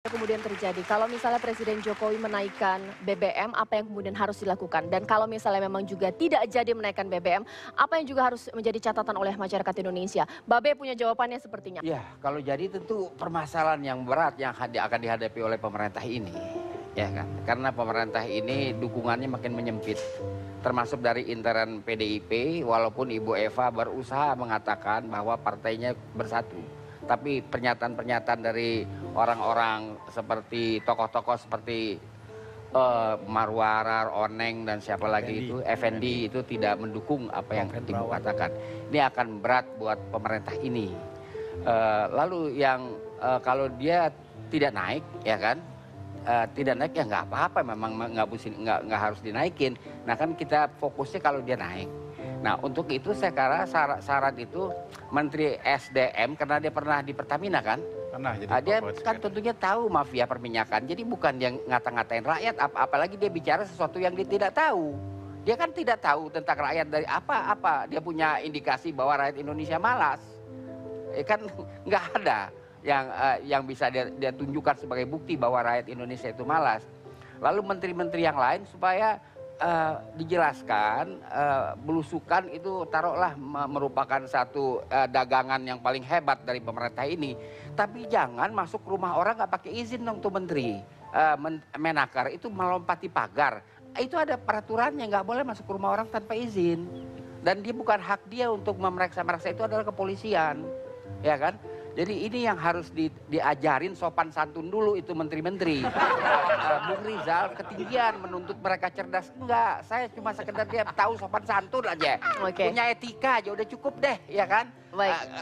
Kemudian terjadi, kalau misalnya Presiden Jokowi menaikkan BBM, apa yang kemudian harus dilakukan? Dan kalau misalnya memang juga tidak jadi menaikkan BBM, apa yang juga harus menjadi catatan oleh masyarakat Indonesia? Babe punya jawabannya sepertinya. Ya, kalau jadi tentu permasalahan yang berat yang akan dihadapi oleh pemerintah ini, ya kan? Karena pemerintah ini dukungannya makin menyempit, termasuk dari intern PDIP, walaupun Ibu Eva berusaha mengatakan bahwa partainya bersatu. Tapi pernyataan-pernyataan dari orang-orang seperti tokoh-tokoh seperti Marwarar, Oneng dan siapa lagi itu, Effendi itu tidak mendukung apa yang Ibu katakan. Ini akan berat buat pemerintah ini. Lalu yang kalau dia tidak naik, ya kan, tidak naik ya nggak apa-apa, memang nggak harus dinaikin. Nah kan kita fokusnya kalau dia naik. Nah untuk itu saya kira syarat itu Menteri SDM, karena dia pernah di Pertamina kan, dia kan tentunya tahu mafia perminyakan. Jadi bukan dia ngata-ngatain rakyat, apalagi dia bicara sesuatu yang dia tidak tahu. Dia kan tidak tahu tentang rakyat dari apa-apa. Dia punya indikasi bahwa rakyat Indonesia malas. Kan nggak ada yang bisa dia tunjukkan sebagai bukti bahwa rakyat Indonesia itu malas. Lalu menteri-menteri yang lain supaya dijelaskan belusukan itu taruhlah merupakan satu dagangan yang paling hebat dari pemerintah ini. Tapi jangan masuk rumah orang nggak pakai izin dong tuh menteri. Menakar itu melompati pagar. Itu ada peraturannya, nggak boleh masuk rumah orang tanpa izin. Dan dia bukan hak dia untuk memeriksa-meriksa, itu adalah kepolisian. Ya kan? Jadi ini yang harus diajarin sopan santun dulu itu menteri-menteri. Bung Rizal ketinggian menuntut mereka cerdas. Enggak, saya cuma sekedar dia tahu sopan santun aja. Punya etika aja udah cukup deh, ya kan?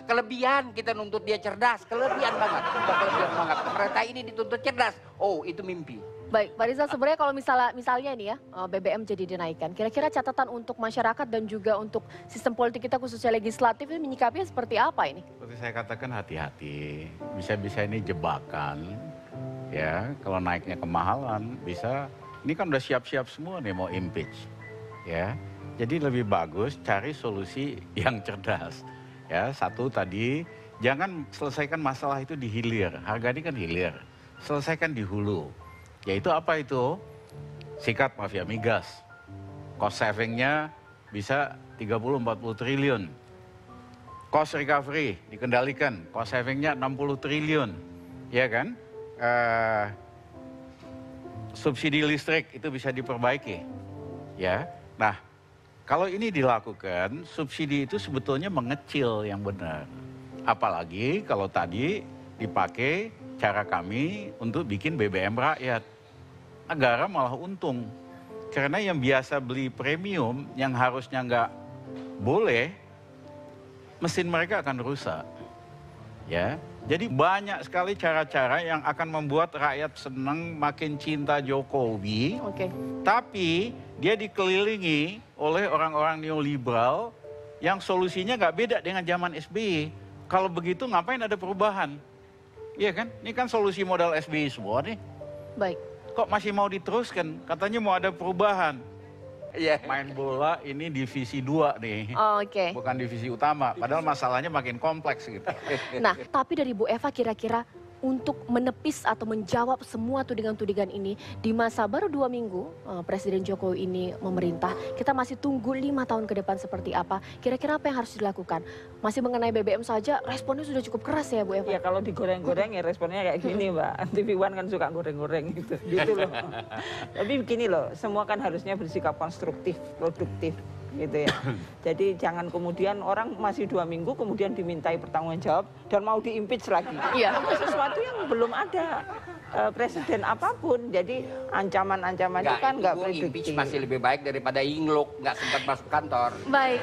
Kelebihan kita nuntut dia cerdas, kelebihan banget. Kelebihan banget. Pemerintah ini dituntut cerdas. Oh, itu mimpi. Baik, Pak Rizal, sebenarnya kalau misalnya ini ya, BBM jadi dinaikkan, kira-kira catatan untuk masyarakat dan juga untuk sistem politik kita khususnya legislatif ini menyikapinya seperti apa ini? Seperti saya katakan hati-hati, bisa-bisa ini jebakan, ya kalau naiknya kemahalan bisa, ini kan udah siap-siap semua nih mau impeach, ya. Jadi lebih bagus cari solusi yang cerdas, ya. Satu tadi, jangan selesaikan masalah itu di hilir, harga ini kan hilir, selesaikan di hulu. Yaitu apa itu? Sikat mafia migas. Cost savingnya bisa 30-40 triliun. Cost recovery dikendalikan, cost savingnya 60 triliun. Ya kan? Subsidi listrik itu bisa diperbaiki. Ya. Nah, kalau ini dilakukan, subsidi itu sebetulnya mengecil yang benar. Apalagi kalau tadi dipakai cara kami untuk bikin BBM rakyat. Negara malah untung. Karena yang biasa beli premium, yang harusnya nggak boleh, mesin mereka akan rusak. Ya, jadi banyak sekali cara-cara yang akan membuat rakyat senang, makin cinta Jokowi. Tapi dia dikelilingi oleh orang-orang neoliberal yang solusinya nggak beda dengan zaman SBY. Kalau begitu ngapain ada perubahan? Iya kan? Ini kan solusi modal SBY semua nih. Baik. Kok masih mau diteruskan? Katanya mau ada perubahan. Main bola ini divisi 2 nih. Bukan divisi utama. Padahal masalahnya makin kompleks gitu. Nah, tapi dari Bu Eva kira-kira untuk menepis atau menjawab semua tudingan-tudingan ini di masa baru 2 minggu Presiden Jokowi ini memerintah, kita masih tunggu 5 tahun ke depan seperti apa, kira-kira apa yang harus dilakukan? Masih mengenai BBM saja responnya sudah cukup keras ya Bu Eva? Ya kalau digoreng-goreng ya responnya kayak gini Mbak, TV One kan suka goreng-goreng gitu loh. Tapi begini loh, semua kan harusnya bersikap konstruktif, produktif gitu ya. Jadi jangan kemudian orang masih 2 minggu kemudian dimintai pertanggungjawab dan mau diimpeach lagi. Sesuatu yang belum ada presiden apapun. Jadi ancaman-ancaman itu kan nggak impeach masih lebih baik daripada yingluk, nggak sempat masuk kantor. Baik.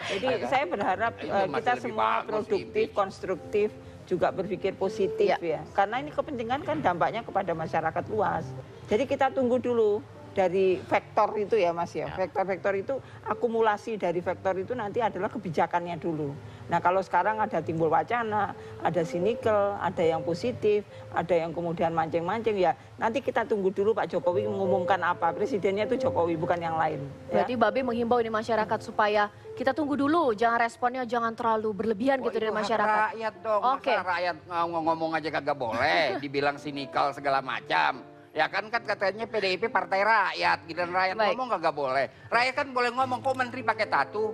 Jadi saya berharap kita semua produktif, konstruktif, juga berpikir positif ya. Karena ini kepentingan kan dampaknya kepada masyarakat luas. Jadi kita tunggu dulu dari vektor itu ya Mas ya. Vektor-vektor itu akumulasi dari vektor itu nanti adalah kebijakannya dulu. Nah kalau sekarang ada timbul wacana, ada sinikal, ada yang positif, ada yang kemudian mancing-mancing ya. Nanti kita tunggu dulu Pak Jokowi mengumumkan apa. Presidennya itu Jokowi bukan yang lain. Berarti Babe menghimbau ini masyarakat supaya kita tunggu dulu, jangan responnya jangan terlalu berlebihan gitu dari masyarakat. Rakyat dong, masa rakyat ngomong aja kagak boleh, dibilang sinikal segala macam. Ya kan katanya PDIP partai rakyat, gitu rakyat ngomong kagak boleh. Rakyat kan boleh ngomong, kok menteri pakai tato?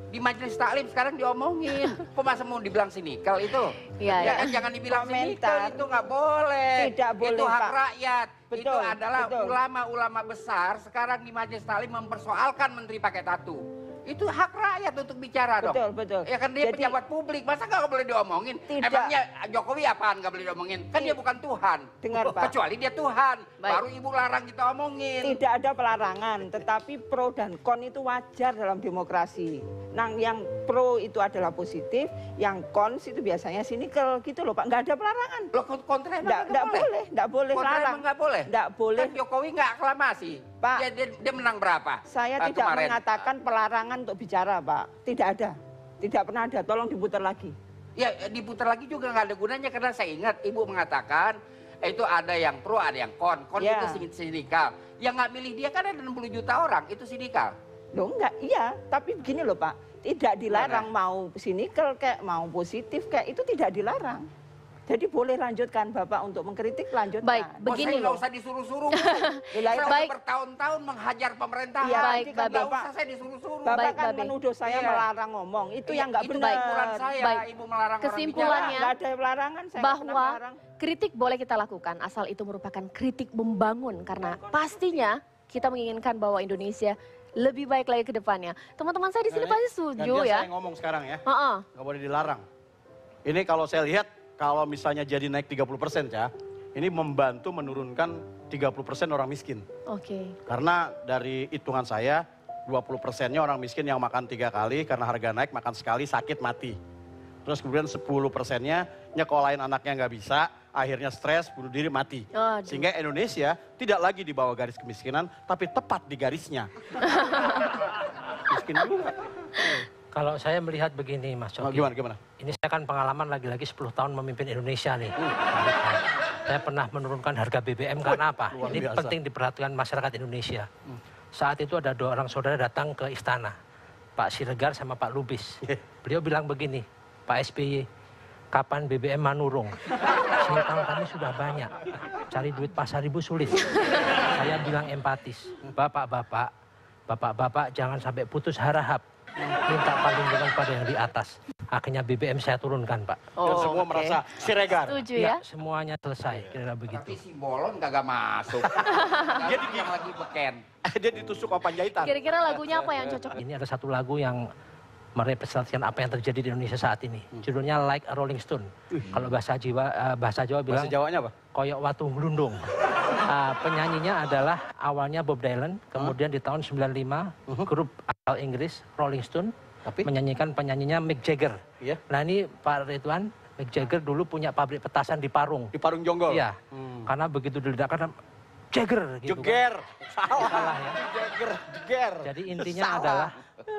Di majelis taklim sekarang diomongin, kok masa mau dibilang sinikal itu? Ya kan jangan dibilang sinikal, itu nggak boleh. Tidak boleh, itu hak Pak. rakyat. Betul, itu adalah betul. ulama-ulama besar sekarang di majelis taklim mempersoalkan menteri pakai tato. Itu hak rakyat untuk bicara dong. Betul, betul. Ya kan dia Jadi, pejabat publik, masa nggak boleh diomongin? Tidak. Emangnya Jokowi apaan nggak boleh diomongin? Kan dia bukan Tuhan. Dengar, Pak. Kecuali dia Tuhan, Baik. baru ibu larang kita omongin. Tidak ada pelarangan, tetapi pro dan kon itu wajar dalam demokrasi. Nah, yang pro itu adalah positif, yang kons itu biasanya sinikal gitu loh Pak. Nggak ada pelarangan. Loh kontra emang Nggak boleh, nggak boleh Kontra larang. emang nggak boleh? Nggak boleh. Kan Jokowi nggak aklamasi. Pak. Dia menang berapa? Saya tidak kemarin? mengatakan pelarangan untuk bicara Pak. Tidak ada. Tidak pernah ada. Tolong diputar lagi. Ya diputar lagi juga nggak ada gunanya karena saya ingat ibu mengatakan itu ada yang pro, ada yang kon. Kon Ya. itu sinikal. Yang nggak milih dia kan ada 60 juta orang, itu sinikal. Loh enggak, iya. Tapi begini loh Pak. Tidak dilarang mau sinikal kayak mau positif kayak itu tidak dilarang. Jadi boleh lanjutkan Bapak untuk mengkritik lanjutkan. Baik, begini saya nggak loh. usah disuruh-suruh. Lah, Saya Baik. udah bertahun-tahun menghajar pemerintahan. Iya, Baik, nanti kan Babe. Nggak Bapak, usah saya disuruh-suruh. Bapak Baik, kan Babe. menuduh saya Iya. melarang ngomong. Itu yang nggak Itu benar. ukuran saya, Baik. ibu melarang Kesimpulannya, orang bicara. Nggak ada pelarangan, saya nggak pernah bahwa melarang. kritik boleh kita lakukan asal itu merupakan kritik membangun karena pastinya kita menginginkan bahwa Indonesia lebih baik lagi ke depannya. Teman-teman saya di sini pasti setuju gantian ya. saya ngomong sekarang ya, Heeh. nggak boleh dilarang. Ini kalau saya lihat, kalau misalnya jadi naik 30% ya, ini membantu menurunkan 30% orang miskin. Oke. Karena dari hitungan saya, 20%-nya orang miskin yang makan 3 kali, karena harga naik, makan sekali, sakit, mati. Terus kemudian 10%-nya nyekolahin anaknya nggak bisa, akhirnya stres, bunuh diri, mati. Aduh. Sehingga Indonesia tidak lagi di bawah garis kemiskinan, tapi tepat di garisnya. Miskin juga. Kalau saya melihat begini Mas Oh, Coki, gimana? ini saya kan pengalaman lagi-lagi 10 tahun memimpin Indonesia nih. Saya pernah menurunkan harga BBM karena apa? luar Ini biasa. penting diperhatikan masyarakat Indonesia. Saat itu ada 2 orang saudara datang ke istana, Pak Siregar sama Pak Lubis. Beliau bilang begini, Pak SBY, kapan BBM menurun? Tahu kami sudah banyak, cari duit pasar ibu sulit. Saya bilang empatis, bapak-bapak jangan sampai putus harahap. Minta perlindungan pada yang di atas. Akhirnya BBM saya turunkan, Pak. Dan semua oke. merasa Siregar. Setuju Ya, ya. semuanya selesai, kira-kira begitu. Tapi si Bolon kagak masuk. Dia yang lagi beken. Dia ditusuk sama Panjaitan. Kira-kira lagunya apa yang cocok? Ini ada satu lagu yang merepresentasikan apa yang terjadi di Indonesia saat ini. Judulnya Like a Rolling Stone. Kalau bahasa Jawa bilang Bahasa Jawanya apa? koyok watu glundung. Penyanyinya adalah awalnya Bob Dylan, kemudian di tahun 95 grup asal Inggris Rolling Stone Tapi? menyanyikan penyanyinya Mick Jagger. Iya. Nah ini Pak Ridwan, Mick Jagger dulu punya pabrik petasan di Parung. Di Parung Jonggol. Iya, karena begitu diledakkan Jagger gitu kan. Jeger. Salah ya. Jeger. Jadi intinya adalah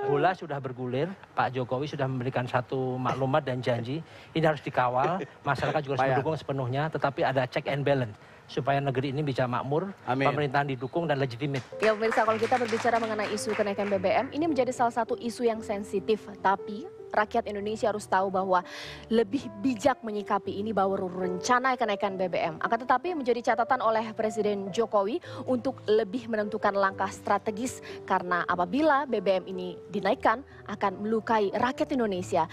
bola sudah bergulir, Pak Jokowi sudah memberikan satu maklumat dan janji, ini harus dikawal, masyarakat juga harus Bayar. mendukung sepenuhnya, tetapi ada check and balance supaya negeri ini bisa makmur, Amin. pemerintahan didukung dan legitimate. Ya pemirsa, kalau kita berbicara mengenai isu kenaikan BBM, ini menjadi salah satu isu yang sensitif. Tapi rakyat Indonesia harus tahu bahwa lebih bijak menyikapi ini baru rencana kenaikan BBM. Akan tetapi menjadi catatan oleh Presiden Jokowi untuk lebih menentukan langkah strategis. Karena apabila BBM ini dinaikkan akan melukai rakyat Indonesia.